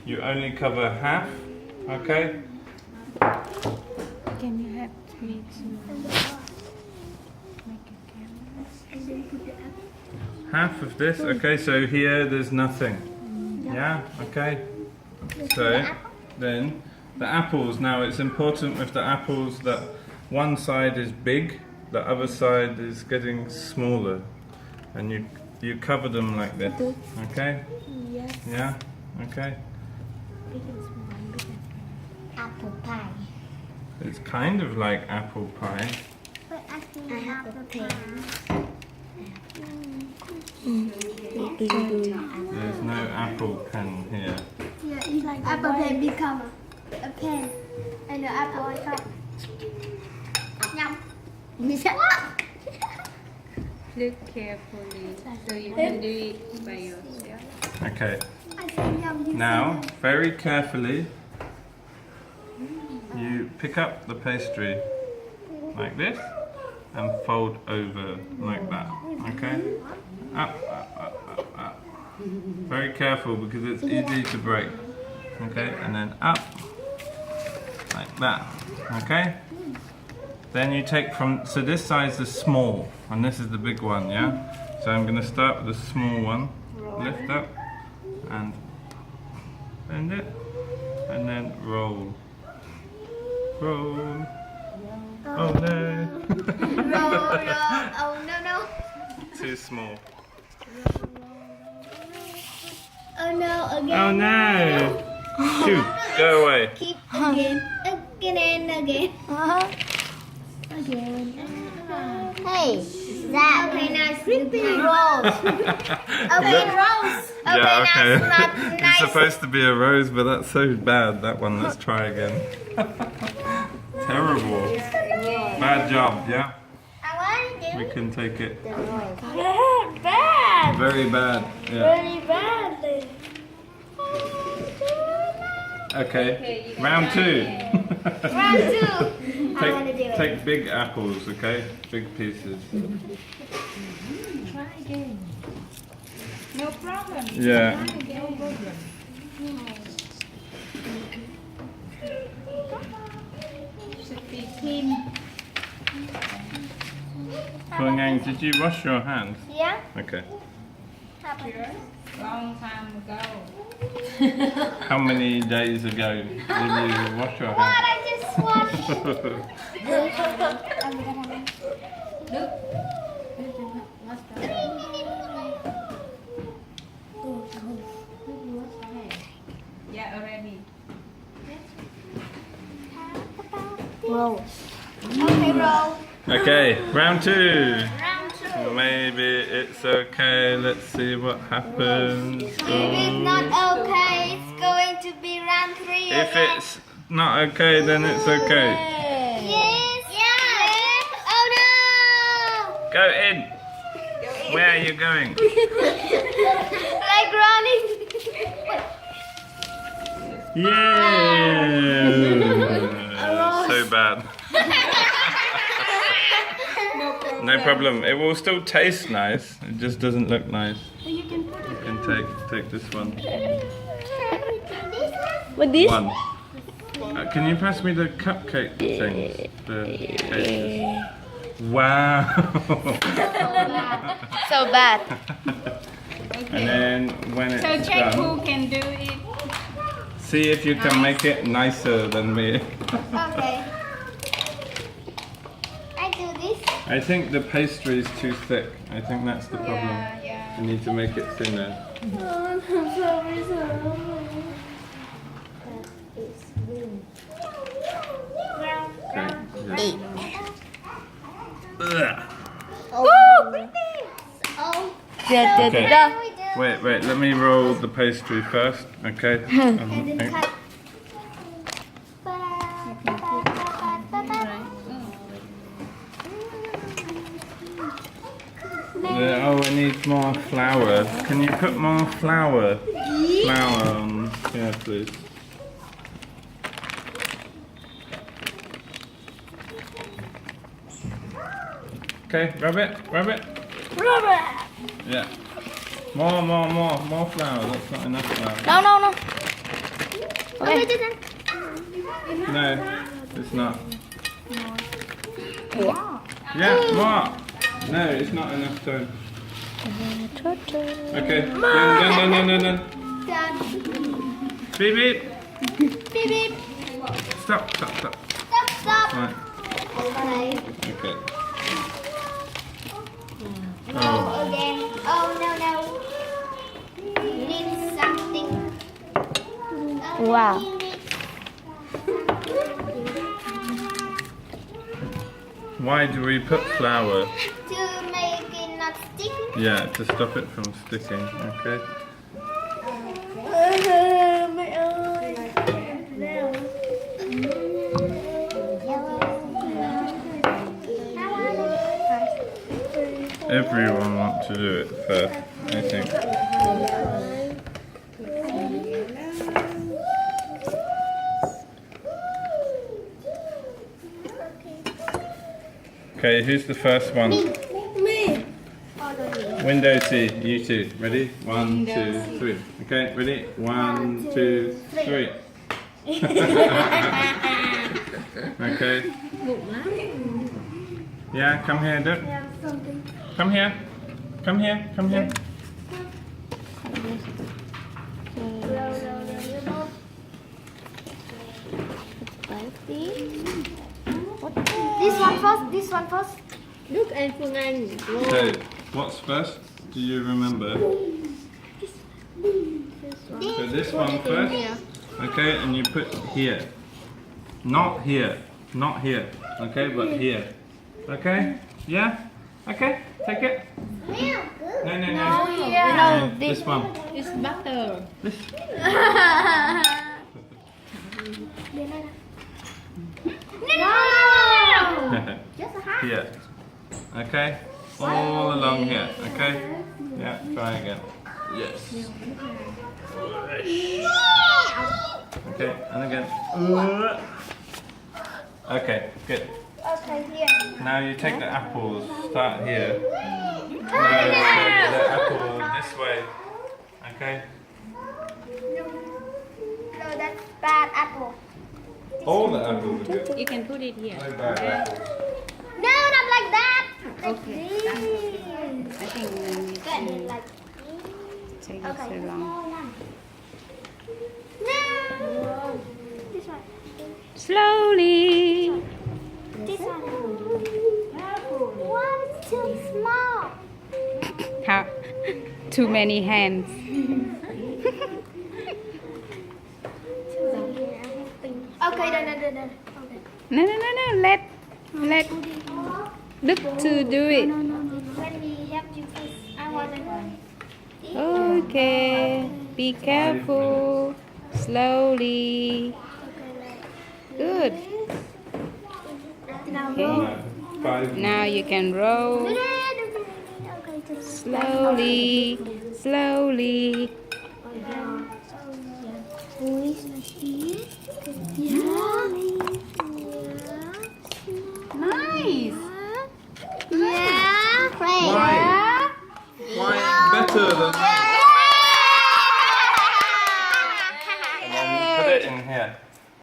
you only cover half, okay? Can you help me to make a camera? And then put the apple. Half of this, okay, so here there's nothing. Yeah, okay. So then the apples, now it's important with the apples that one side is big, the other side is getting smaller. And you cover them like this, okay? Yes. Yeah, okay. Big and small, big and small. Apple pie. It's kind of like apple pie. But actually, I have a pen. There's no apple pen here. Yeah, it's like apple pen become a pen. And the apple on top. Yum. Look carefully so you can do it by yourself. Okay, I said yum. You now very carefully you pick up the pastry like this and fold over like that, okay? Up, up, up, up, up. Very careful because it's easy to break, okay? And then up like that, okay? Then you take from, so this size is small and this is the big one, yeah? So I'm going to start with the small one, lift up and bend it and then roll. Roll. Oh no. Oh no. Too small. Oh no, again. Oh no. Shoot, go away. Keep again and again. Again. Hey, that okay, nice. Flipping rolls. Okay, rolls. Yeah, okay. That's not It's nice. supposed to be a rose, but that's so bad, that one. Let's try again. Terrible. Bad job, yeah? I want to We do can take it. the rolls. Bad. Very bad, yeah. Very badly. Okay, round two. Round two. I want to do it. Take big apples, okay? Big pieces. Try again. No problem. Yeah. Try again. No problem. Should be team. Kuang, did you wash your hands? Yeah. Okay. Long time ago. How many days ago did you wash your What? hands? I just washed. Look. What's that? Yeah, already. Roll. Okay, roll. Okay, round two. Round two. Maybe it's okay. Let's see what happens. If it's not okay, it's going to be round three. If again. it's not okay, then it's okay. Yes. Yeah. Oh Go in. Where are you going? no! Like running. Yeah. So bad. No problem. It will still taste nice. It just doesn't look nice. You can put You can take this one. What this? One. Can you pass me the cupcake things? The cases. Wow. So bad. And then when it's So check done, who can do it. see if you can make it nicer than me. Okay. I do this. I think the pastry is too thick. I think that's the problem. Yeah. You need to make it thinner. Oh, I'm sorry. Okay. Yeah. Ugh. Oh. Oh. Okay. Da. Wait, let me roll the pastry first, okay? And then cut. Oh, I need more flour. Can you put more flour? Flour on here, please. Okay, rub it. Yeah. More flour. That's not enough flour. No. Okay, this one. No, it's not. Yeah, more. No, it's not enough time. Okay, done. Done. Beep beep. Beep beep. Stop. Stop. Right. Okay. Okay. No, again. Oh, no. Need something. Wow. Why do we put flour? To make it not sticky. Yeah, to stop it from sticking. Okay. Mẹ ơi. Nào. Everyone wants to do it first, I think. Okay, who's the first one? Me. Window T, you two. Ready? 1, 2, 3. Okay, ready? 1, 2, 3. Okay. Yeah, come here, Duck. Come here. This one first. Look and Phương Anh. Okay, what's first? Do you remember? So this one first. Okay, and you put here. Not here. Okay, but here. Okay? Yeah? Okay, take it. No. No, This one. It's butter. This. No. Just a half. Here. Okay? All along here. Okay? Yeah, try again. Yes. Okay, and again. Okay, good. Okay, here. Now you take the apples. Start here. No, so the apple this way. Okay? No, that's bad apple. All the apples are good. You can put it here. No bad apples. No, not like that. Like Okay. this. I think we need Good, to like take okay. it so long. No. This one. Slowly. This one. Why it's too small? How? Too many hands. Okay, done. Okay. No. Let Đức to do it. Let me help you first. I want to. Okay. Be careful. Slowly. Good. Now Okay. roll. 5. Now you can roll. Okay, just Slowly. Who is here? Yeah.